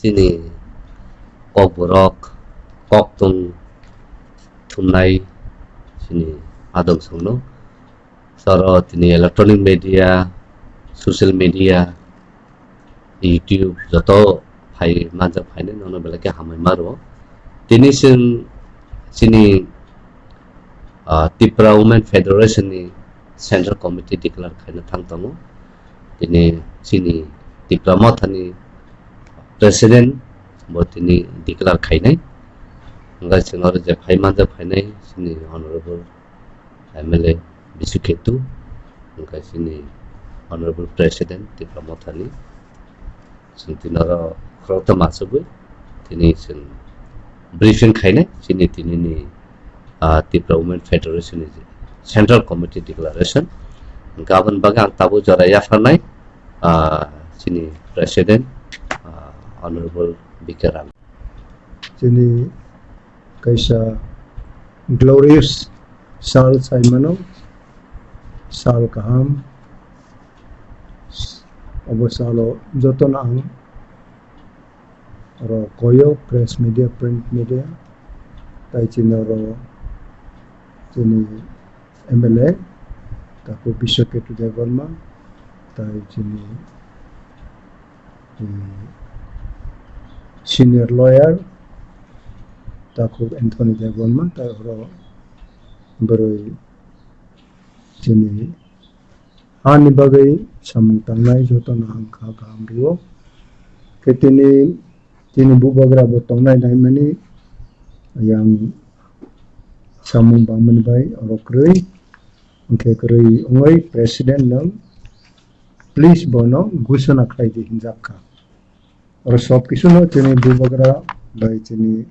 sini kok borok kok tung thumnai sini adom songno soro tini electronic media social media YouTube joto phai manjak phaine nono belake hamai maro tini sini Tripura Women Federation ni Central Committee declare khaina thangtango tini sini Tripura Mothani President bo tini declare khainai ngai sinor je phai manjak phainai sini Honorable MLA Bisuketu ngai sini Honorable President Tripura Mothani sintinara krota masubu tini sin briefing khainai sini tini ni Tripura Women Federation Central Committee Declaration gaban bagang tabu jara yafanai sini President Honorable Bikaram sini kaisa glorious sal saimano sal kaham obosalo joton ang ro koyo press media print media tai chinoro sini MLA tapo Bisuketu Devarma tai sini senior lawyer tapo Anthony Devarma tai ro beroi sini ani bagai samung tangnai joton ang kha kam rio ketini bubagra botong nai dai mani yang samung bangman bai orokrei angke krei ongoi president nang please bono gusona khai di hinjakka or sob kisuno tini bubagra bai tini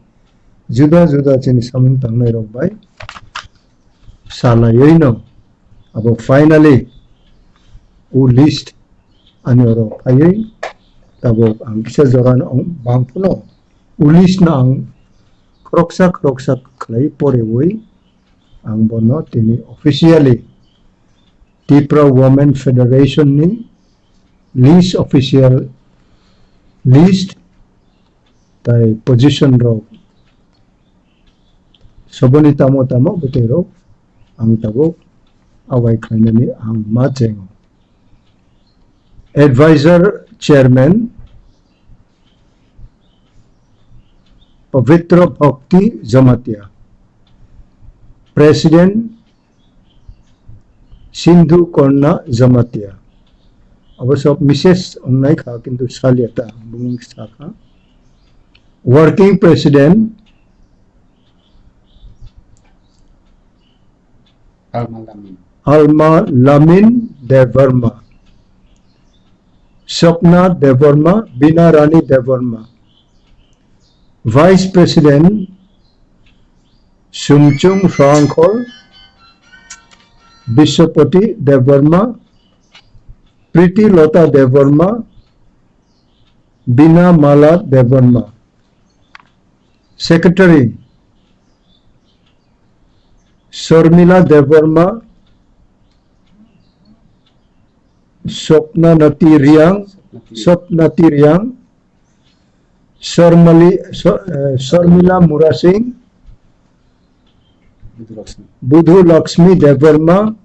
juda tini samung tangnai rok bai sala yoino abo finally u list ani oro ayai tabo ang kisa joran bangpuno u list na ang kroksak khlai pore woi ang bono tini officially Tripura Women Federation ni list official list tai position ro soboni tamo butero ang tabo awai khaina ni ang macheng advisor chairman Pavitra Bhakti Jamatia President Sindhu Korna Jamatia अवश्य Mrs उन्नाई खा किंतु सालियता बुंग साखा working president Alma Lamin Devarma Swapna Devarma Bina Rani Devarma Vice President Sumchung Frangkhol Bishopati Devarma Priti Lota Devarma Bina Mala Devarma Secretary Sharmila Devarma Swapnati Riyang Sharmila Murasing Budhu Lakshmi Devarma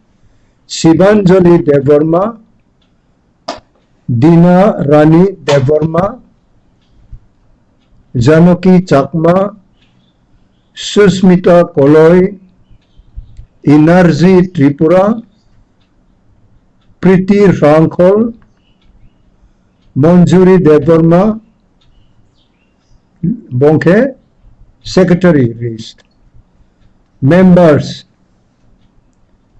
Shivanjali Devarma Dina Rani Devarma Janaki Chakma Susmita Koloi Energy Tripura Priti Frangkhol Manjuri Devarma Bonke Secretary list Members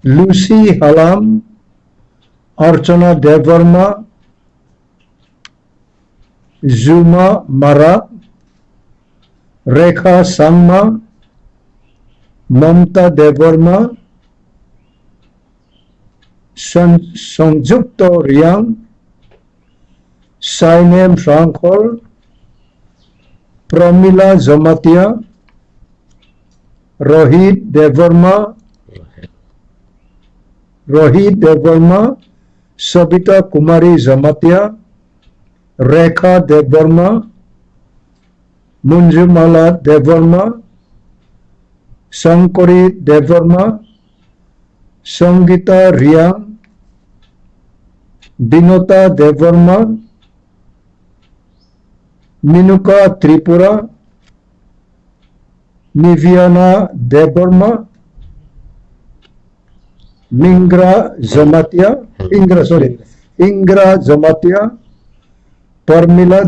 Lucy Halam Archana Devarma Zuma Mara Rekha Sangma Mamta Devarma Sanjukta Riyang Sainem Frangkhol Pramila Jamatia Rohit Devarma Sabita Kumari Jamatia Rekha Devarma Munjumala Devarma, Sankori Devarma, Sangita Riang, Binota Devarma, Minuka Tripura, Niviana Devarma, Ingra Zamatia, Parmila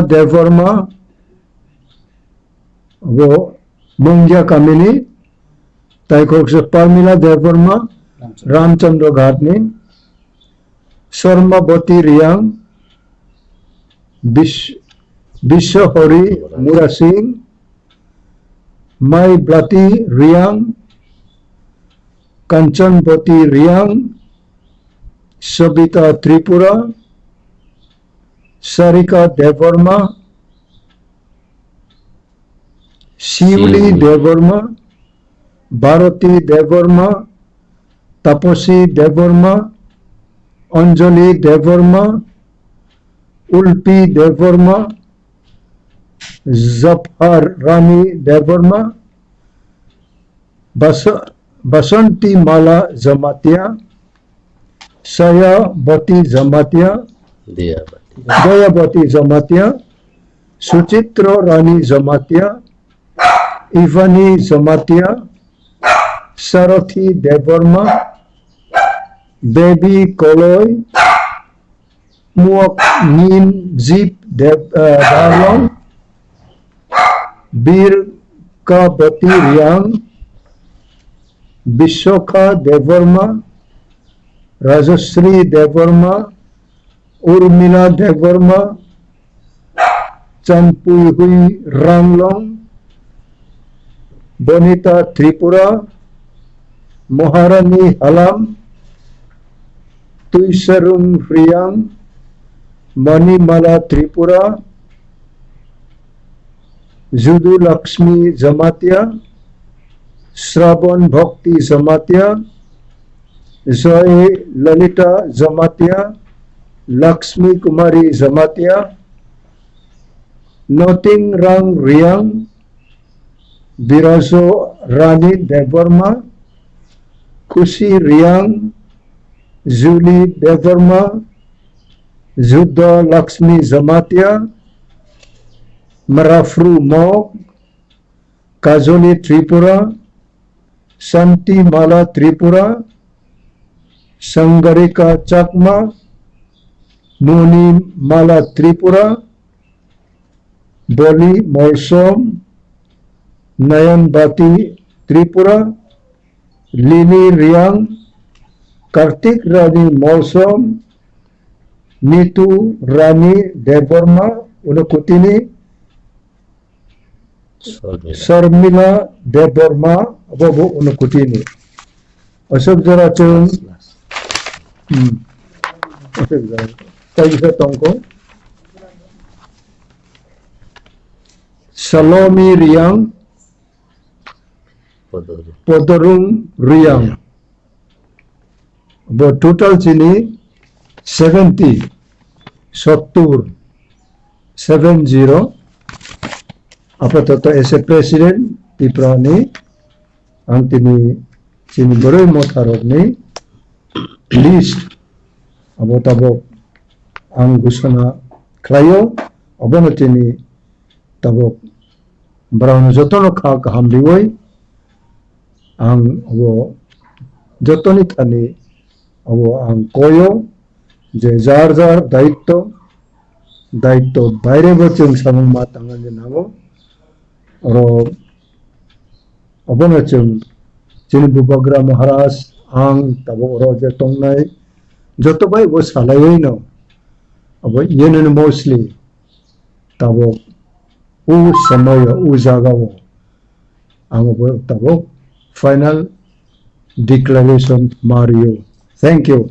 Devarma, वो मुंगिया कामिनी ताइकोक से Parmila Devarma, Ramchandra Ghatni, Sarmabati Riang, Bishahori Mura Singh, Mai Blati Riang, Kanchanbati Riang, Sabita Tripura, Sarika Devarma, Shivli Devarma, Bharati Devarma, Taposi Devarma, Anjali Devarma, Ulpi Devarma, Zafar Rani Devarma, Basanti Mala Zamatia, Saya Bati Zamatia, Dayabati Zamatia, Suchitra Rani Zamatia, Ivani Zamatia, Sarathi Devarma, Baby Koloy, Muak Nin Zip Darlong, Bir Kabati Riang, Bishoka Devarma, Rajasri Devarma, Urmila Devarma, Champui Hui Ranglong, Bonita Tripura, Maharani Halam, Tuisarum Riang, Manimala Tripura, Judu Lakshmi Zamatia, Sravan Bhakti Zamatia, Zoe Lalita Zamatia, Lakshmi Kumari Zamatia, Noting Rang Riang, Viraso Rani Devarma, Kushi Riang, Julie Devarma, Zuddha Lakshmi Zamatia, Marafru Mog, Kajoli Tripura, Santi Mala Tripura, Sangarika Chakma, Muni Mala Tripura, Boli Molsom, Nayan Bati Tripura, Lini Riang, Kartik Rani Molsom, Nitu Rani Devarma, Unukutini, Sarmila Devarma, Abobo Unukutini. Asap jara chung. Asap jara. Tayo sa tongko. Salomi Riang, Podorung Riang. But total chini 70, 70. Apatatto as a president, Tiprani, Antini Chiniburoy Motarogni, list about Angusana Clayo, Obonatini Tabok Brown Jotono Kak Hambiway, Ang Jotonitani, Ang Koyo, Jar Daito, Baire Bochung Samung Matangan Namo, or Obonachum, Chinibubagra Maharas, Ang Tabo Roger Tongnai, Jotobai was Halayino, about Yenin mostly Tabo, U Samaya, U Zagavo, Ang Tabo, final declaration Mario. Thank you.